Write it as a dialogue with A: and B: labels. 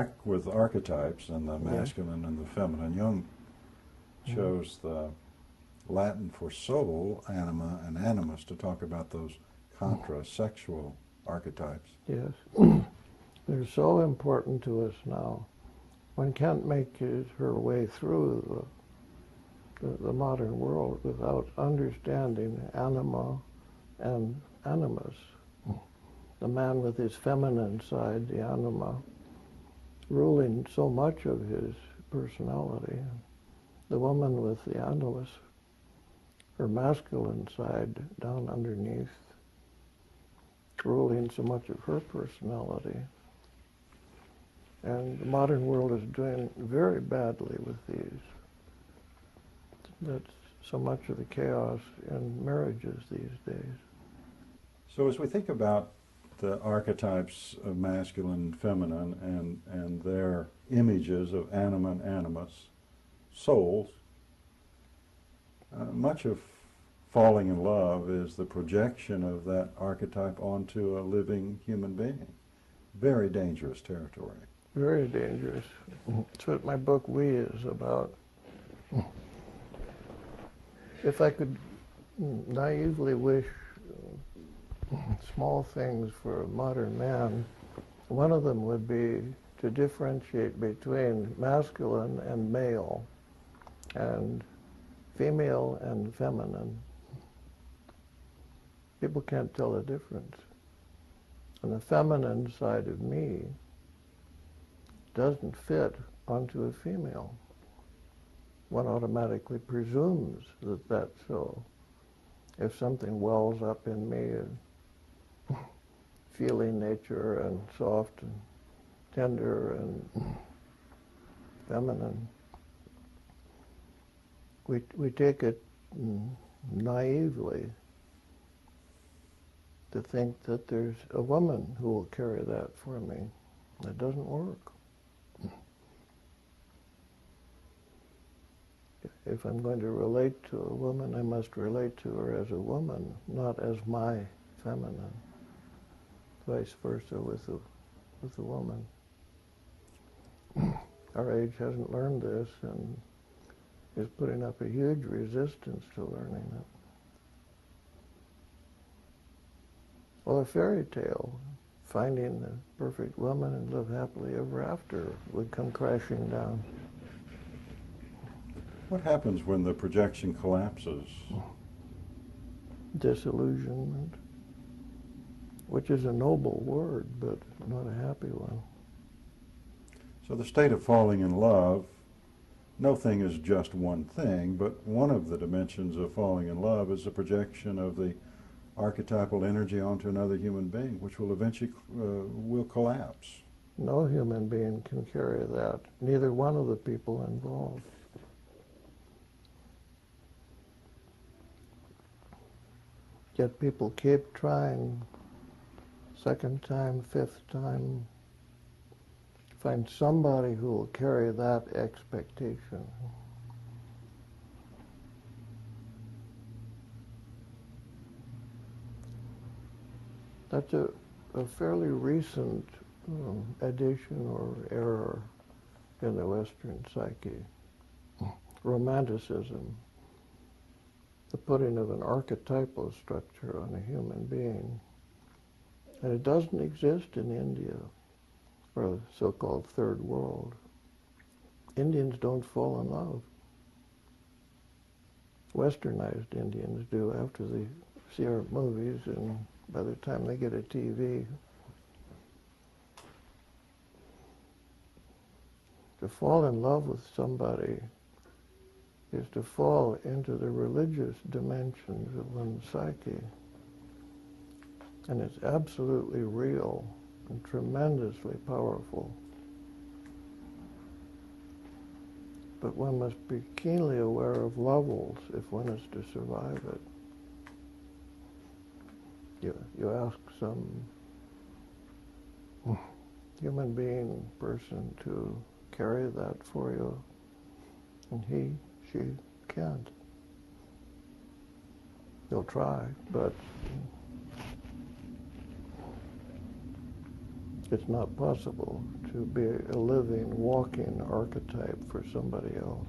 A: back with archetypes and the masculine and the feminine, Jung chose the Latin for soul, anima, and animus, to talk about those contra-sexual archetypes.
B: Yes. They're so important to us now. One can't make her way through the modern world without understanding anima and animus. The man with his feminine side, the anima, ruling so much of his personality. The woman with the animus, her masculine side down underneath, ruling so much of her personality. And the modern world is doing very badly with these. That's so much of the chaos in marriages these days.
A: So as we think about the archetypes of masculine and feminine and their images of anima and animus, souls, much of falling in love is the projection of that archetype onto a living human being. Very dangerous territory.
B: Very dangerous. That's what my book We is about. If I could naively wish small things for a modern man, one of them would be to differentiate between masculine and male, and female and feminine. People can't tell the difference. And the feminine side of me doesn't fit onto a female. One automatically presumes that that's so. If something wells up in me, feeling nature and soft and tender and feminine, we take it naively to think that there's a woman who will carry that for me. That doesn't work. If I'm going to relate to a woman, I must relate to her as a woman, not as my feminine. Vice versa with the woman. Our age hasn't learned this and is putting up a huge resistance to learning it. Well, a fairy tale, finding the perfect woman and live happily ever after, would come crashing down.
A: What happens when the projection collapses?
B: Disillusionment, which is a noble word, but not a happy one.
A: So the state of falling in love, no thing is just one thing, but one of the dimensions of falling in love is the projection of the archetypal energy onto another human being, which will eventually will collapse.
B: No human being can carry that, neither one of the people involved. Yet people keep trying, second time, fifth time, find somebody who will carry that expectation. That's a fairly recent addition or error in the Western psyche. Romanticism, the putting of an archetypal structure on a human being. And it doesn't exist in India, or the so-called third world. Indians don't fall in love. Westernized Indians do after they see our movies, and by the time they get a TV. To fall in love with somebody is to fall into the religious dimensions of one's psyche. And it's absolutely real and tremendously powerful. But one must be keenly aware of levels if one is to survive it. You ask some human being, person to carry that for you, and she can't. They'll try, but It's not possible to be a living, walking archetype for somebody else.